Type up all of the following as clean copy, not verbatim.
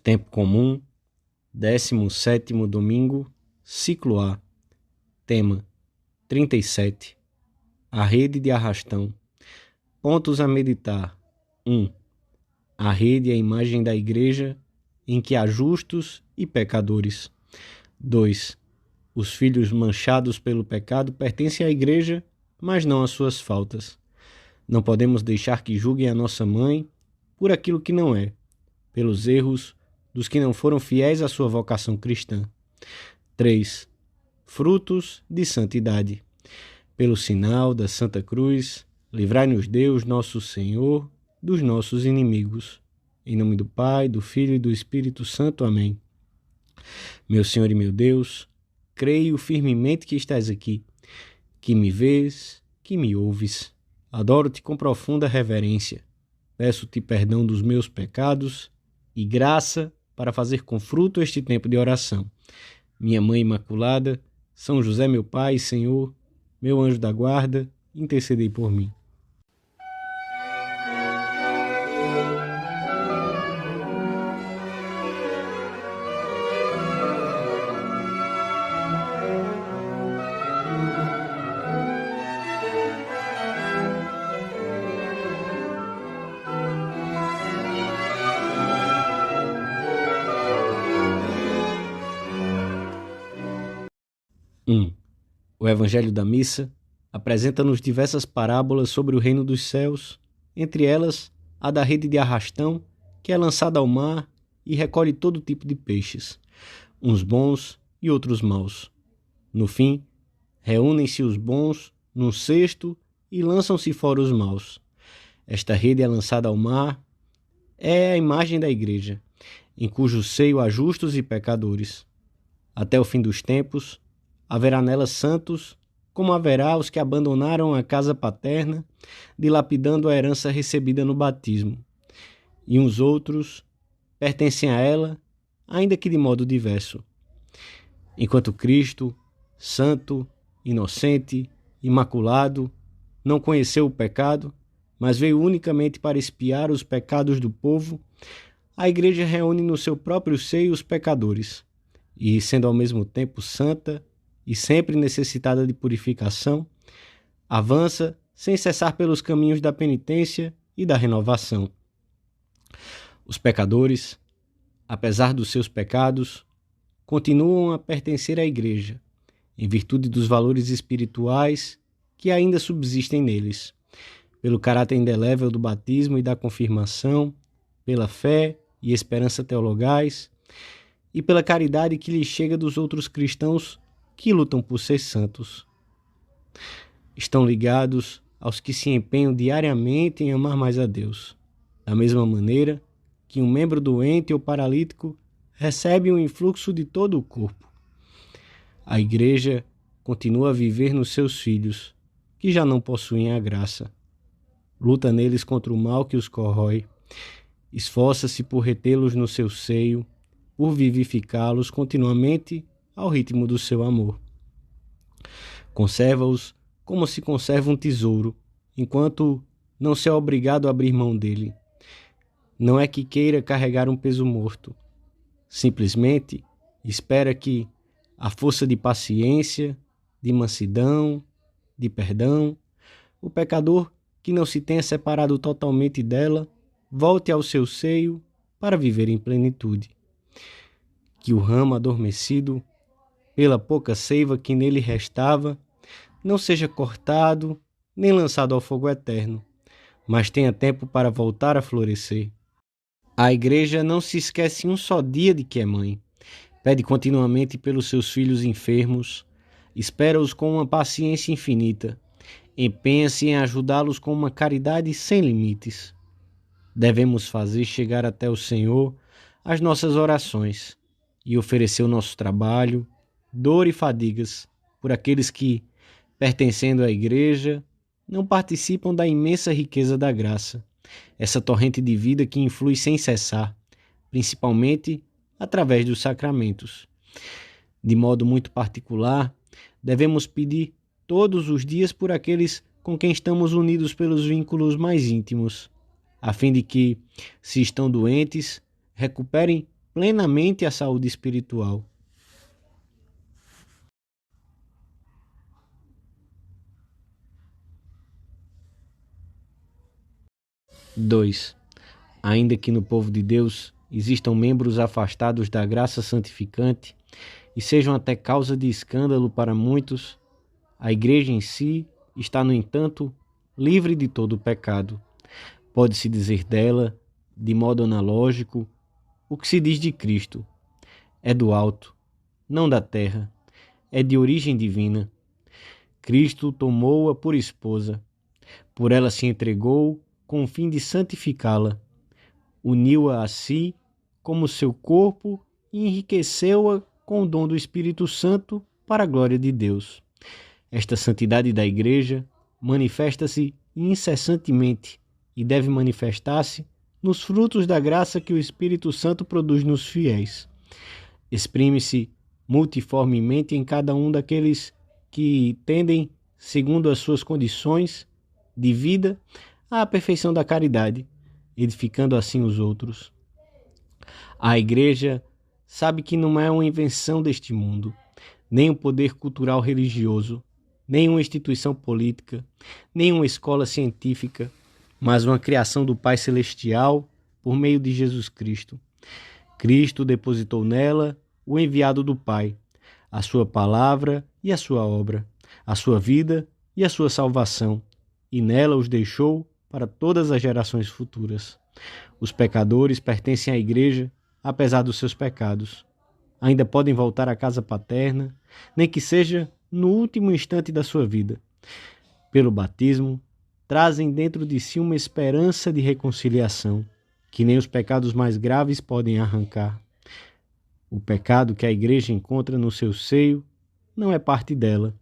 Tempo comum, 17º domingo, ciclo A. Tema 37. A rede de arrastão. Pontos a meditar. 1. A rede é a imagem da igreja em que há justos e pecadores. 2. Os filhos manchados pelo pecado pertencem à igreja, mas não às suas faltas. Não podemos deixar que julguem a nossa mãe por aquilo que não é, pelos erros dos que não foram fiéis à sua vocação cristã. 3. Frutos de santidade. Pelo sinal da Santa Cruz, livrai-nos Deus, nosso Senhor, dos nossos inimigos. Em nome do Pai, do Filho e do Espírito Santo. Amém. Meu Senhor e meu Deus, creio firmemente que estás aqui, que me vês, que me ouves. Adoro-te com profunda reverência. Peço-te perdão dos meus pecados e graça para fazer com fruto este tempo de oração. Minha Mãe Imaculada, São José, meu Pai e Senhor, meu anjo da guarda, intercedei por mim. O Evangelho da Missa apresenta-nos diversas parábolas sobre o reino dos céus, entre elas a da rede de arrastão, que é lançada ao mar e recolhe todo tipo de peixes, uns bons e outros maus. No fim, reúnem-se os bons num cesto e lançam-se fora os maus. Esta rede é lançada ao mar, é a imagem da igreja, em cujo seio há justos e pecadores. Até o fim dos tempos, haverá nela santos, como haverá os que abandonaram a casa paterna, dilapidando a herança recebida no batismo. E uns outros pertencem a ela, ainda que de modo diverso. Enquanto Cristo, santo, inocente, imaculado, não conheceu o pecado, mas veio unicamente para expiar os pecados do povo, a Igreja reúne no seu próprio seio os pecadores, e, sendo ao mesmo tempo santa e sempre necessitada de purificação, avança sem cessar pelos caminhos da penitência e da renovação. Os pecadores, apesar dos seus pecados, continuam a pertencer à Igreja, em virtude dos valores espirituais que ainda subsistem neles, pelo caráter indelével do batismo e da confirmação, pela fé e esperança teologais e pela caridade que lhes chega dos outros cristãos que lutam por ser santos. Estão ligados aos que se empenham diariamente em amar mais a Deus, da mesma maneira que um membro doente ou paralítico recebe um influxo de todo o corpo. A Igreja continua a viver nos seus filhos, que já não possuem a graça. Luta neles contra o mal que os corrói, esforça-se por retê-los no seu seio, por vivificá-los continuamente ao ritmo do seu amor. Conserva-os como se conserva um tesouro, enquanto não se é obrigado a abrir mão dele. Não é que queira carregar um peso morto. Simplesmente espera que, à força de paciência, de mansidão, de perdão, o pecador que não se tenha separado totalmente dela volte ao seu seio para viver em plenitude. Que o ramo adormecido pela pouca seiva que nele restava, não seja cortado nem lançado ao fogo eterno, mas tenha tempo para voltar a florescer. A Igreja não se esquece um só dia de que é mãe. Pede continuamente pelos seus filhos enfermos, espera-os com uma paciência infinita, empenha-se em ajudá-los com uma caridade sem limites. Devemos fazer chegar até o Senhor as nossas orações e oferecer o nosso trabalho, dor e fadigas por aqueles que, pertencendo à Igreja, não participam da imensa riqueza da graça, essa torrente de vida que influi sem cessar, principalmente através dos sacramentos. De modo muito particular, devemos pedir todos os dias por aqueles com quem estamos unidos pelos vínculos mais íntimos, a fim de que, se estão doentes, recuperem plenamente a saúde espiritual. 2. Ainda que no povo de Deus existam membros afastados da graça santificante e sejam até causa de escândalo para muitos, a igreja em si está, no entanto, livre de todo o pecado. Pode-se dizer dela, de modo analógico, o que se diz de Cristo. É do alto, não da terra, é de origem divina. Cristo tomou-a por esposa, por ela se entregou com o fim de santificá-la, uniu-a a si como seu corpo e enriqueceu-a com o dom do Espírito Santo para a glória de Deus. Esta santidade da Igreja manifesta-se incessantemente e deve manifestar-se nos frutos da graça que o Espírito Santo produz nos fiéis. Exprime-se multiformemente em cada um daqueles que tendem, segundo as suas condições de vida, à perfeição da caridade, edificando assim os outros. A Igreja sabe que não é uma invenção deste mundo, nem um poder cultural religioso, nem uma instituição política, nem uma escola científica, mas uma criação do Pai Celestial por meio de Jesus Cristo. Cristo depositou nela o enviado do Pai, a sua palavra e a sua obra, a sua vida e a sua salvação, e nela os deixou para todas as gerações futuras. Os pecadores pertencem à Igreja, apesar dos seus pecados. Ainda podem voltar à casa paterna, nem que seja no último instante da sua vida. Pelo batismo, trazem dentro de si uma esperança de reconciliação, que nem os pecados mais graves podem arrancar. O pecado que a Igreja encontra no seu seio não é parte dela.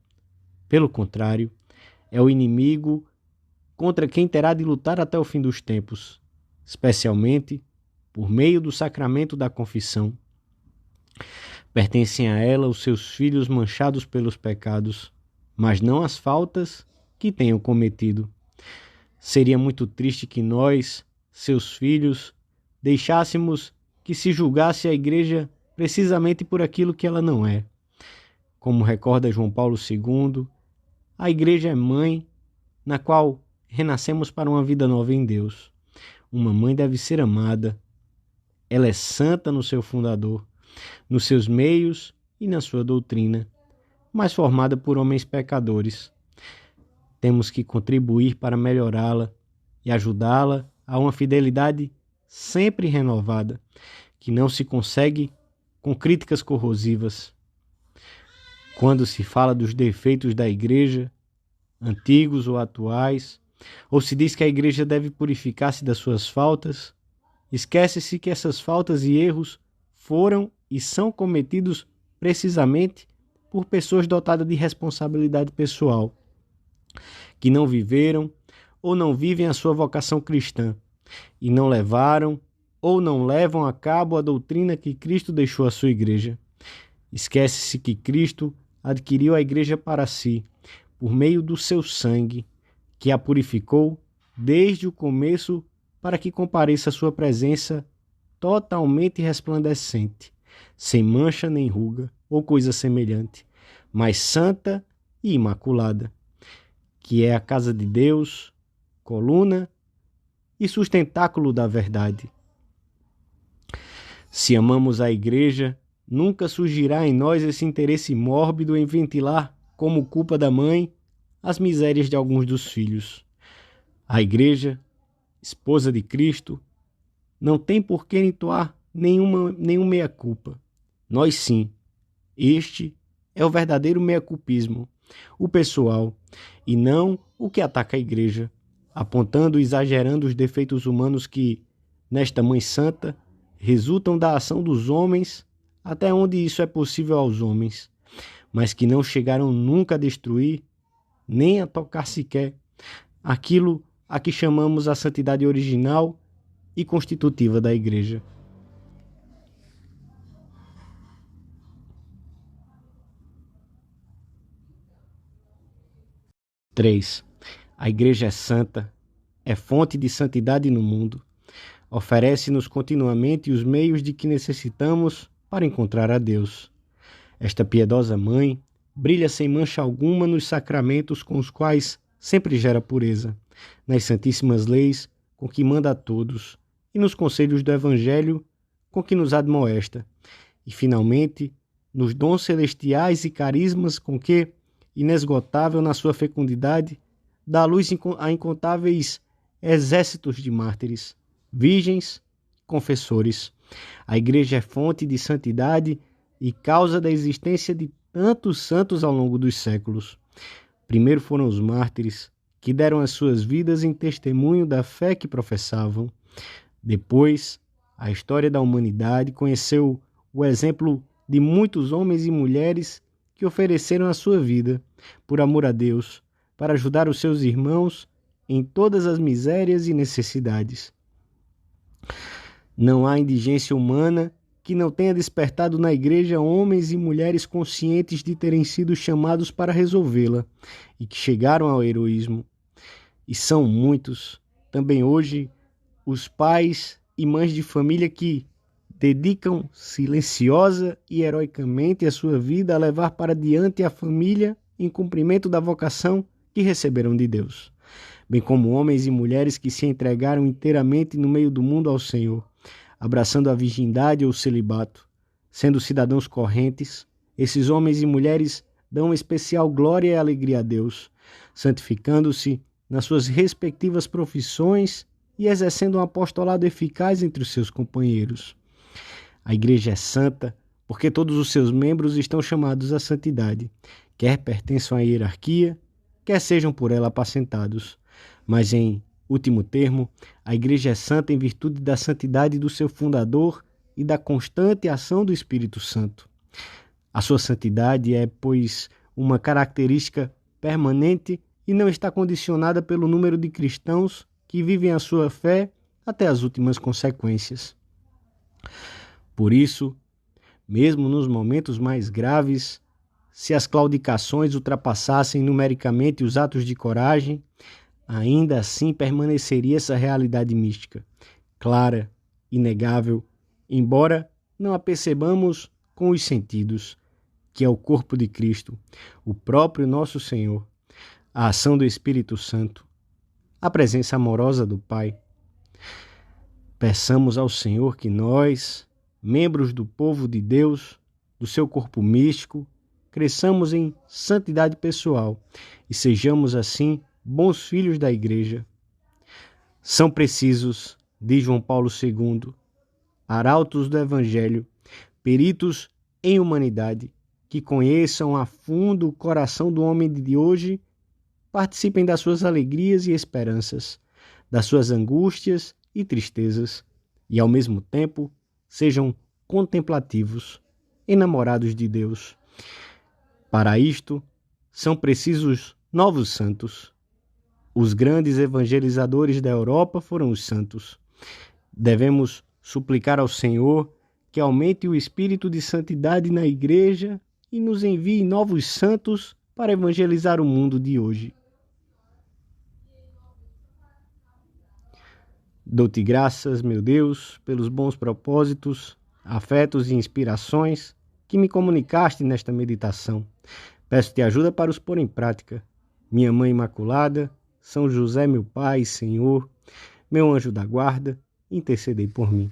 Pelo contrário, é o inimigo contra quem terá de lutar até o fim dos tempos, especialmente por meio do sacramento da confissão. Pertencem a ela os seus filhos manchados pelos pecados, mas não as faltas que tenham cometido. Seria muito triste que nós, seus filhos, deixássemos que se julgasse a Igreja precisamente por aquilo que ela não é. Como recorda João Paulo II, a Igreja é mãe, na qual renascemos para uma vida nova em Deus. Uma mãe deve ser amada. Ela é santa no seu fundador, nos seus meios e na sua doutrina, mas formada por homens pecadores. Temos que contribuir para melhorá-la e ajudá-la a uma fidelidade sempre renovada, que não se consegue com críticas corrosivas. Quando se fala dos defeitos da Igreja, antigos ou atuais, ou se diz que a Igreja deve purificar-se das suas faltas, esquece-se que essas faltas e erros foram e são cometidos precisamente por pessoas dotadas de responsabilidade pessoal, que não viveram ou não vivem a sua vocação cristã e não levaram ou não levam a cabo a doutrina que Cristo deixou à sua Igreja. Esquece-se que Cristo adquiriu a Igreja para si, por meio do seu sangue, que a purificou desde o começo para que compareça à sua presença totalmente resplandecente, sem mancha nem ruga ou coisa semelhante, mas santa e imaculada, que é a casa de Deus, coluna e sustentáculo da verdade. Se amamos a Igreja, nunca surgirá em nós esse interesse mórbido em ventilar, como culpa da mãe, as misérias de alguns dos filhos. A Igreja, esposa de Cristo, não tem por que entoar nenhum meia-culpa. Nós sim. Este é o verdadeiro meia-culpismo, o pessoal, e não o que ataca a Igreja, apontando e exagerando os defeitos humanos que, nesta Mãe Santa, resultam da ação dos homens, até onde isso é possível aos homens, mas que não chegaram nunca a destruir, nem a tocar sequer, aquilo a que chamamos a santidade original e constitutiva da Igreja. Três. A Igreja é santa, é fonte de santidade no mundo. Oferece-nos continuamente os meios de que necessitamos para encontrar a Deus. Esta piedosa mãe brilha sem mancha alguma nos sacramentos com os quais sempre gera pureza, nas santíssimas leis com que manda a todos e nos conselhos do Evangelho com que nos admoesta, e finalmente nos dons celestiais e carismas com que, inesgotável na sua fecundidade, dá luz a incontáveis exércitos de mártires, virgens, confessores. A Igreja é fonte de santidade e causa da existência de tantos santos ao longo dos séculos. Primeiro foram os mártires, que deram as suas vidas em testemunho da fé que professavam. Depois, a história da humanidade conheceu o exemplo de muitos homens e mulheres que ofereceram a sua vida, por amor a Deus, para ajudar os seus irmãos em todas as misérias e necessidades. Não há indigência humana que não tenha despertado na Igreja homens e mulheres conscientes de terem sido chamados para resolvê-la e que chegaram ao heroísmo. E são muitos, também hoje, os pais e mães de família que dedicam silenciosa e heroicamente a sua vida a levar para diante a família em cumprimento da vocação que receberam de Deus, bem como homens e mulheres que se entregaram inteiramente no meio do mundo ao Senhor, abraçando a virgindade ou o celibato. Sendo cidadãos correntes, esses homens e mulheres dão especial glória e alegria a Deus, santificando-se nas suas respectivas profissões e exercendo um apostolado eficaz entre os seus companheiros. A Igreja é santa porque todos os seus membros estão chamados à santidade, quer pertençam à hierarquia, quer sejam por ela apacentados. Mas, em último termo, a Igreja é santa em virtude da santidade do seu fundador e da constante ação do Espírito Santo. A sua santidade é, pois, uma característica permanente e não está condicionada pelo número de cristãos que vivem a sua fé até as últimas consequências. Por isso, mesmo nos momentos mais graves, se as claudicações ultrapassassem numericamente os atos de coragem, ainda assim permaneceria essa realidade mística, clara, inegável, embora não a percebamos com os sentidos, que é o corpo de Cristo, o próprio nosso Senhor, a ação do Espírito Santo, a presença amorosa do Pai. Peçamos ao Senhor que nós, membros do povo de Deus, do seu corpo místico, cresçamos em santidade pessoal e sejamos assim bons filhos da Igreja. São precisos, diz João Paulo II, arautos do Evangelho, peritos em humanidade, que conheçam a fundo o coração do homem de hoje, participem das suas alegrias e esperanças, das suas angústias e tristezas, e ao mesmo tempo sejam contemplativos, enamorados de Deus. Para isto, são precisos novos santos. Os grandes evangelizadores da Europa foram os santos. Devemos suplicar ao Senhor que aumente o espírito de santidade na Igreja e nos envie novos santos para evangelizar o mundo de hoje. Dou-te graças, meu Deus, pelos bons propósitos, afetos e inspirações que me comunicaste nesta meditação. Peço-te ajuda para os pôr em prática. Minha Mãe Imaculada, São José, meu Pai e Senhor, meu anjo da guarda, intercedei por mim.